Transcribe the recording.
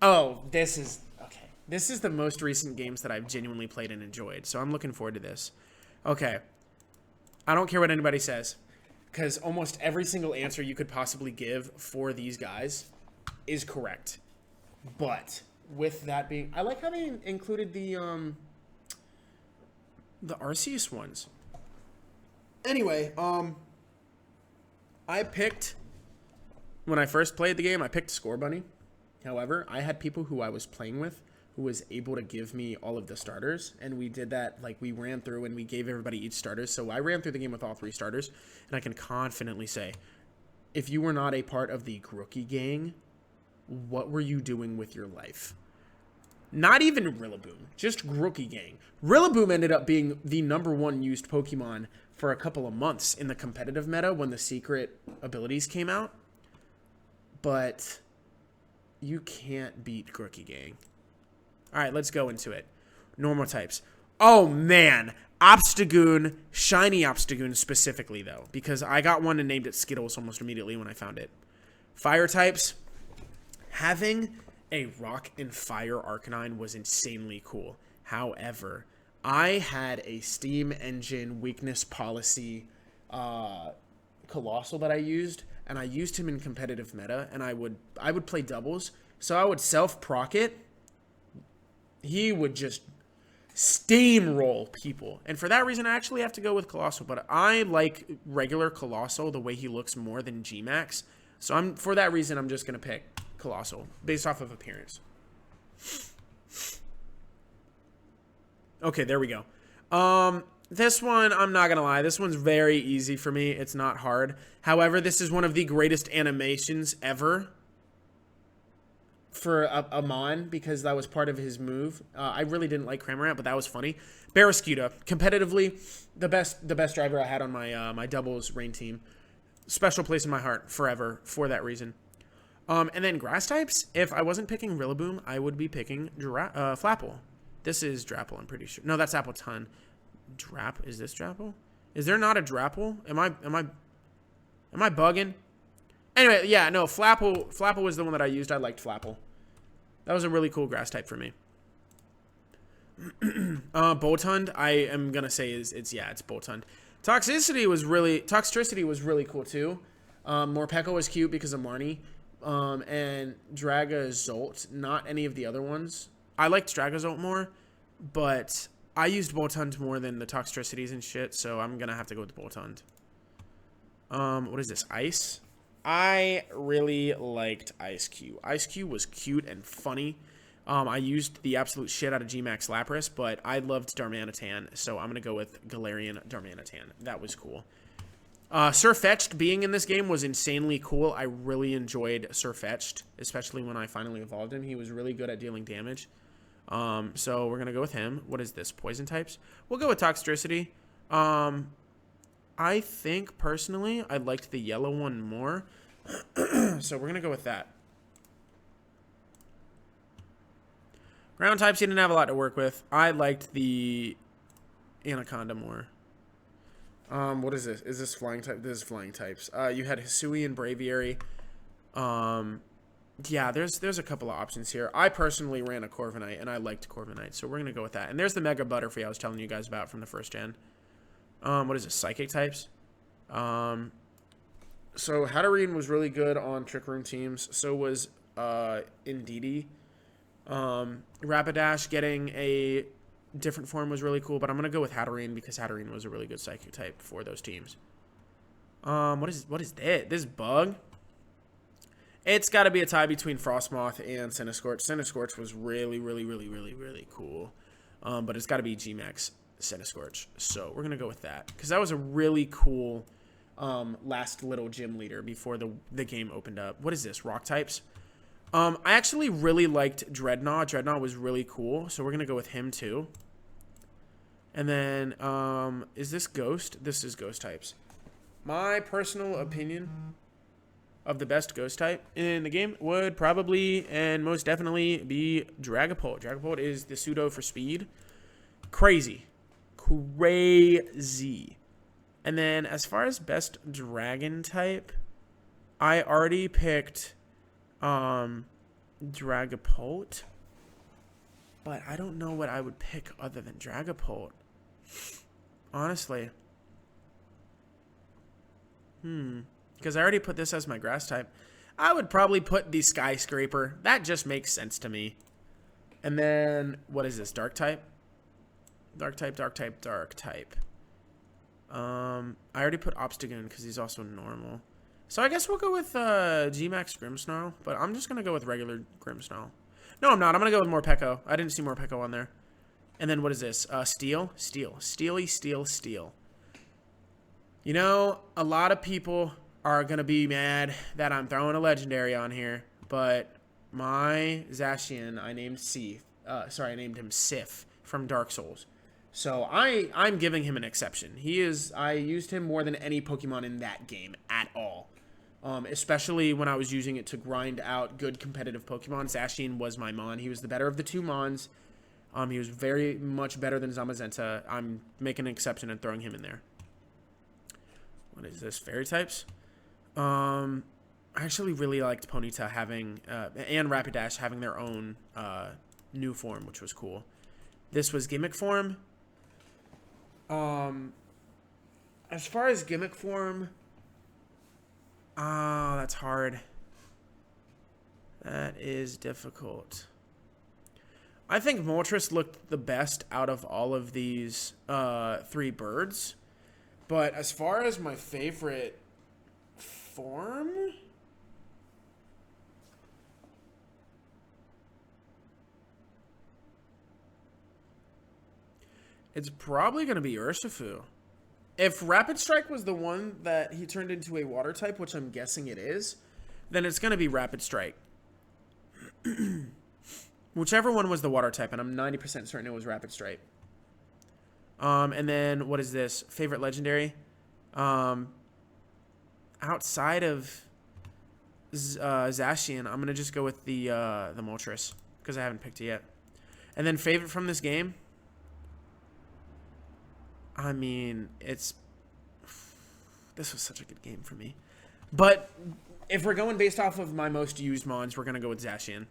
Oh, this is okay. This is the most recent games that I've genuinely played and enjoyed. So I'm looking forward to this. Okay. I don't care what anybody says, because almost every single answer you could possibly give for these guys is correct. But with that being, I like how they included the Arceus ones. Anyway, I picked when I first played the game, I picked Score Bunny. However, I had people who I was playing with who was able to give me all of the starters, and we did that, like, we ran through and we gave everybody each starters. So I ran through the game with all 3 starters, and I can confidently say, if you were not a part of the Grookey gang, what were you doing with your life? Not even Rillaboom, just Grookey gang. Rillaboom ended up being the #1 used Pokemon for a couple of months in the competitive meta when the secret abilities came out. But you can't beat Grookey gang. All right, let's go into it. Normal types. Oh, man. Obstagoon, shiny Obstagoon specifically, though, because I got one and named it Skittles almost immediately when I found it. Fire types. Having a Rock and Fire Arcanine was insanely cool. However, I had a Steam Engine weakness policy Colossal that I used, and I used him in competitive meta, and I would play doubles, so I would self-proc it. He would just steamroll people. And for that reason, I actually have to go with Colossal. But I like regular Colossal, the way he looks more than G-Max. So for that reason, I'm just going to pick Colossal based off of appearance. Okay, there we go. This one, I'm not going to lie. This one's very easy for me. It's not hard. However, this is one of the greatest animations ever for Amon, because that was part of his move. I really didn't like Cramorant, but that was funny. Barraskewda, competitively, the best driver I had on my my doubles rain team. Special place in my heart forever for that reason. And then grass types, if I wasn't picking Rillaboom, I would be picking Flapple. This is Drapple, I'm pretty sure. No, that's Appleton. Is this Drapple? Is there not a Drapple? Am I bugging? Anyway, yeah, no, Flapple was the one that I used. I liked Flapple. That was a really cool grass type for me. Boltund, I am gonna say it's Boltund. Toxtricity was really cool too. Morpeko was cute because of Marnie. And Dragazolt, not any of the other ones. I liked Dragazolt more, but I used Boltund more than the Toxtricities and shit, so I'm gonna have to go with Boltund. What is this? Ice? I really liked Ice Cube. Ice Cube was cute and funny. I used the absolute shit out of G-Max Lapras, but I loved Darmanitan, so I'm going to go with Galarian Darmanitan. That was cool. Sirfetch'd being in this game was insanely cool. I really enjoyed Sirfetch'd, especially when I finally evolved him. He was really good at dealing damage. So we're going to go with him. What is this? Poison types? We'll go with Toxtricity. I think, personally, I liked the yellow one more. So we're going to go with that. Ground types, you didn't have a lot to work with. I liked the Anaconda more. What is this? Is this flying type? This is flying types. You had Hisui and Braviary. Yeah, there's a couple of options here. I personally ran a Corviknight, and I liked Corviknight, so we're going to go with that. And there's the Mega Butterfree I was telling you guys about from the first gen. What is this? Psychic types? So Hatterene was really good on Trick Room teams. So was Indeedee. Rapidash getting a different form was really cool, but I'm going to go with Hatterene because Hatterene was a really good Psychic type for those teams. What is that? This bug? It's got to be a tie between Frostmoth and Centiskorch. Centiskorch was really, really, really, really, really cool. But it's got to be G-Max Centiskorch. So we're going to go with that because that was a really cool last little gym leader before the game opened up. What is this? Rock types? I actually really liked Dreadnought. Dreadnought was really cool, so we're going to go with him too. And then, is this Ghost? This is Ghost types. My personal opinion of the best Ghost type in the game would probably and most definitely be Dragapult. Dragapult is the pseudo for speed. Crazy. And then, as far as best Dragon type, I already picked Dragapult. But I don't know what I would pick other than Dragapult. Honestly. Because I already put this as my grass type. I would probably put the Skyscraper. That just makes sense to me. And then, what is this? Dark type? Dark type, dark type, dark type. I already put Obstagoon because he's also normal. So I guess we'll go with G-Max Grimmsnarl. But I'm just going to go with regular Grimmsnarl. No, I'm not. I'm going to go with Morpeko. I didn't see Morpeko on there. And then what is this? Steel? Steel. Steely, steel, steel. You know, a lot of people are going to be mad that I'm throwing a legendary on here. But my Zacian, I named I named him Sif from Dark Souls. So I'm giving him an exception. I used him more than any Pokemon in that game at all. Especially when I was using it to grind out good competitive Pokemon. Zacian was my Mon. He was the better of the two Mons. He was very much better than Zamazenta. I'm making an exception and throwing him in there. What is this? Fairy types? I actually really liked Ponyta having, and Rapidash having their own new form, which was cool. This was gimmick form. As far as gimmick form, that's hard. That is difficult. I think Moltres looked the best out of all of these three birds. But as far as my favorite form, it's probably going to be Urshifu. If Rapid Strike was the one that he turned into a water type, which I'm guessing it is, then it's going to be Rapid Strike. Whichever one was the water type, and I'm 90% certain it was Rapid Strike. And then, what is this? Favorite legendary? Outside of Zacian, I'm going to just go with the Moltres, because I haven't picked it yet. And then favorite from this game? I mean, this was such a good game for me. But if we're going based off of my most used Mons, we're going to go with Zacian.